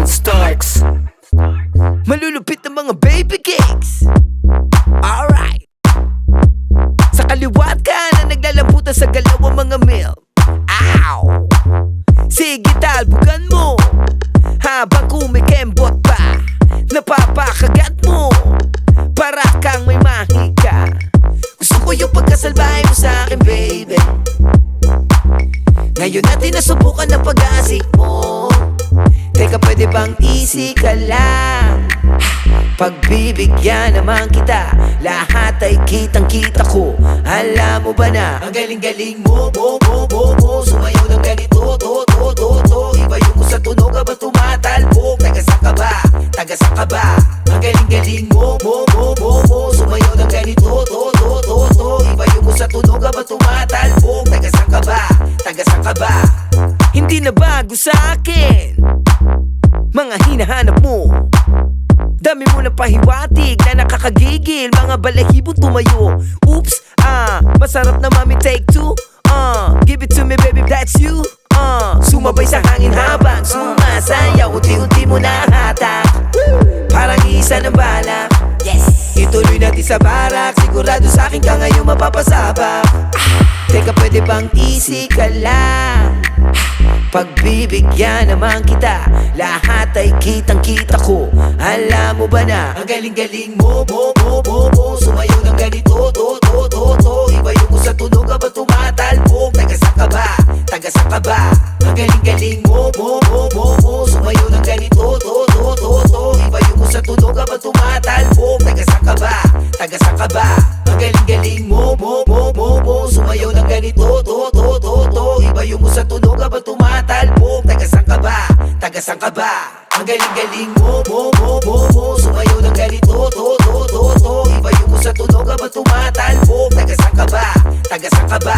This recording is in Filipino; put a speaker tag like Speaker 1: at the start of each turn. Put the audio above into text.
Speaker 1: David Starks.
Speaker 2: Malulupit na mga baby cakes. Alright. Sa kaliwat ka na naglalamputan sa galaw ang mga milk. Ow! Sige talbukan mo habang kumikembot pa. Napapakagat mo para kang may mahika. Gusto ko yung pagkasalbahe mo sa akin, baby. Ngayon natin nasubukan ng pag-aasik mo. Teka, pwede bang easy ka lang? Pagbibigyan naman kita, lahat ay kitang-kita ko. Alam mo ba na ang galing-galing mo, sumayaw ng ganito, to. Iba yung sa tunog habang tumatalbog. Taga-sa ka ba? Taga-sa ka ba? Ang galing-galing mo, sumayaw ng ganito, to. Iba yung sa tunog habang tumatalbog. Taga-sa ka ba? Taga-sa ka ba? Hindi na bago sa akin mga hinahanap mo. Dami mo na pahiwatig na nakakagigil, mga balahibong tumayo. Oops, masarap na mami, take two. Give it to me baby, that's you. Sumabay sa hangin habang sumasayaw, unti-unti mo na hatak. Parang isa ng balak. Yes, ituloy natin sa barak. Sigurado sa akin ka ngayon mapapasabak. Teka, pwede bang easy ka lang? Pagbibigyan naman kita, lahat ay kitang-kita ko. Alam mo ba na ang galing-galing mo, sumayaw ng ganito, to. Iba yung sa tunog habang tumatalbog. Taga-sa ka ba? Taga-sa ka ba? Ang galing-galing mo, sumayaw ng ganito, to. Iba yung sa tunog habang tumatalbog. Taga-sa ka ba? Taga-sa ka ba? Ang galing-galing mo, sumayaw ng ganito, to. Iba yung sa tunog habang tumatalbog. Taga-san ka ba? Taga-san ka ba? Ang galing-galing mo, sumayaw ng ganito, to. Iba yung sa tunog habang tumatalbog. Taga-san ka ba? Taga-san ka ba?